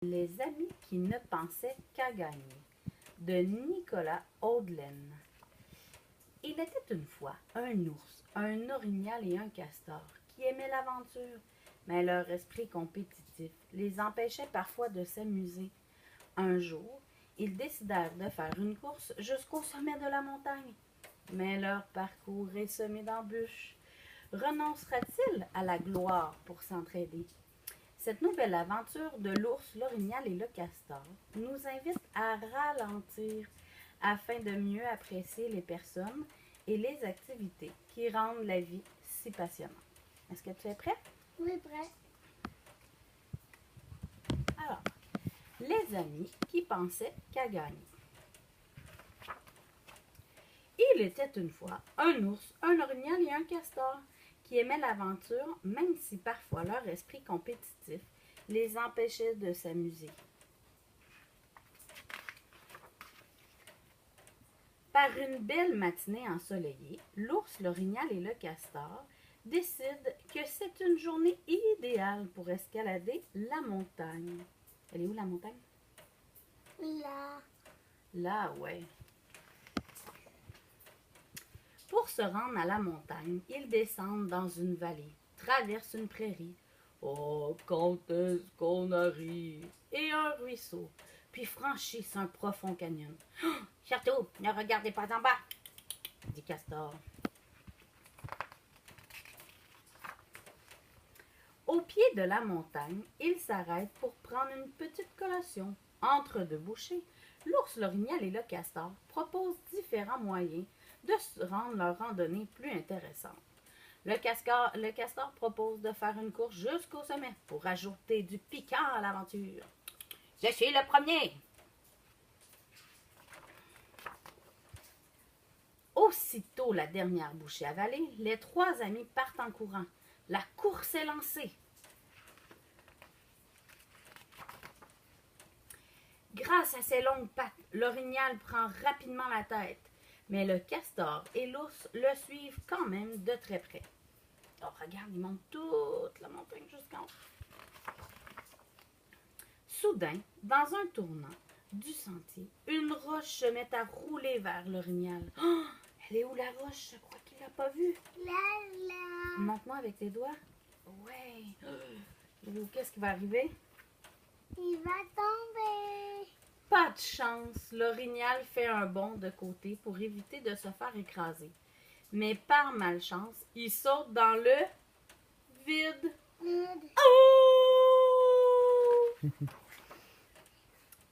Les amis qui ne pensaient qu'à gagner, de Nicolas Audelaine. Il était une fois un ours, un orignal et un castor qui aimaient l'aventure, mais leur esprit compétitif les empêchait parfois de s'amuser. Un jour, ils décidèrent de faire une course jusqu'au sommet de la montagne. Mais leur parcours est semé d'embûches. Renoncera-t-il à la gloire pour s'entraider? Cette nouvelle aventure de l'ours, l'orignal et le castor nous invite à ralentir afin de mieux apprécier les personnes et les activités qui rendent la vie si passionnante. Est-ce que tu es prêt? Oui, prêt. Alors, les amis qui pensaient qu'à gagner. Il était une fois un ours, un orignal et un castor qui aimaient l'aventure, même si parfois leur esprit compétitif les empêchait de s'amuser. Par une belle matinée ensoleillée, l'ours, l'orignal et le castor décident que c'est une journée idéale pour escalader la montagne. Elle est où la montagne? Là. Là, ouais. Pour se rendre à la montagne, ils descendent dans une vallée, traversent une prairie. Oh, quand est-ce qu'on arrive? Et un ruisseau, puis franchissent un profond canyon. Oh, surtout, ne regardez pas en bas, dit Castor. Au pied de la montagne, ils s'arrêtent pour prendre une petite collation. Entre deux bouchées, l'ours, l'orignal et le castor proposent différents moyens de rendre leur randonnée plus intéressante. Le castor propose de faire une course jusqu'au sommet pour ajouter du piquant à l'aventure. Je suis le premier! Aussitôt la dernière bouchée avalée, les trois amis partent en courant. La course est lancée. Grâce à ses longues pattes, l'orignal prend rapidement la tête, mais le castor et l'ours le suivent quand même de très près. Oh, regarde, ils montent toute la montagne jusqu'en haut. Soudain, dans un tournant du sentier, une roche se met à rouler vers l'orignal. Oh, elle est où la roche? Je crois qu'il l'a pas vue. Là. Montre-moi avec tes doigts. Ouais. Qu'est-ce qui va arriver? Il va tomber. Pas de chance. L'orignal fait un bond de côté pour éviter de se faire écraser. Mais par malchance, il saute dans le vide. Oh!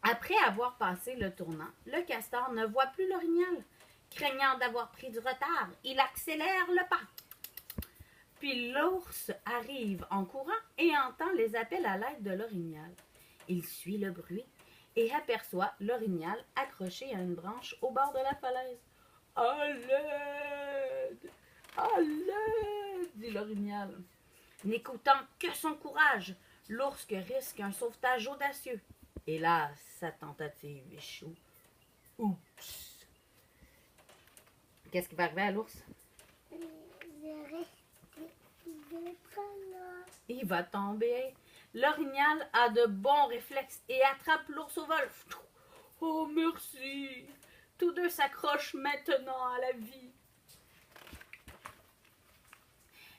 Après avoir passé le tournant, le castor ne voit plus l'orignal. Craignant d'avoir pris du retard, il accélère le pas. Puis l'ours arrive en courant et entend les appels à l'aide de l'orignal. Il suit le bruit et aperçoit l'orignal accroché à une branche au bord de la falaise. « À l'aide! À l'aide! » dit l'orignal. N'écoutant que son courage, l'ours risque un sauvetage audacieux. Hélas, sa tentative échoue. Oups! Qu'est-ce qui va arriver à l'ours? Il va tomber. L'orignal a de bons réflexes et attrape l'ours au vol. Oh, merci! Tous deux s'accrochent maintenant à la vie.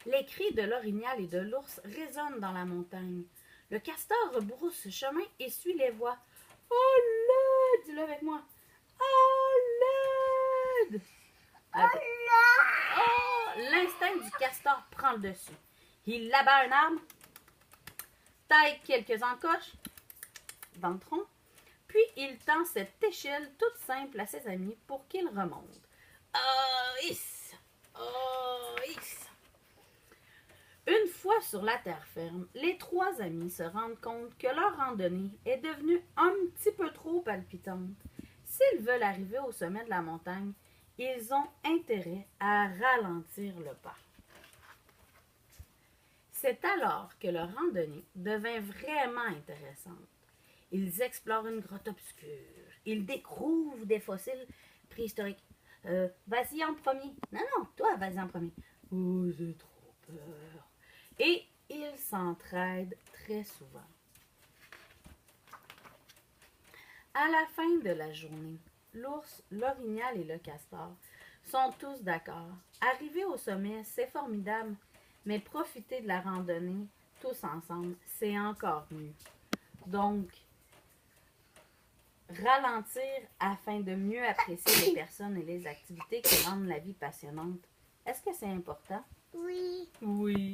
Les cris de l'orignal et de l'ours résonnent dans la montagne. Le castor rebrousse chemin et suit les voix. « Oh, l'aide! » Dis-le avec moi. « Oh, l'aide! » Oh, l'instinct du castor prend le dessus. Il abat un arbre, taille quelques encoches dans le tronc, puis il tend cette échelle toute simple à ses amis pour qu'ils remontent. Oh, hiss! Oh, hiss! Une fois sur la terre ferme, les trois amis se rendent compte que leur randonnée est devenue un petit peu trop palpitante. S'ils veulent arriver au sommet de la montagne, ils ont intérêt à ralentir le pas. C'est alors que leur randonnée devint vraiment intéressante. Ils explorent une grotte obscure. Ils découvrent des fossiles préhistoriques. Vas-y en premier. Non, toi, vas-y en premier. Oh, j'ai trop peur. Et ils s'entraident très souvent. À la fin de la journée, l'ours, l'orignal et le castor sont tous d'accord. Arriver au sommet, c'est formidable, mais profiter de la randonnée tous ensemble, c'est encore mieux. Donc, ralentir afin de mieux apprécier les personnes et les activités qui rendent la vie passionnante. Est-ce que c'est important? Oui. Oui.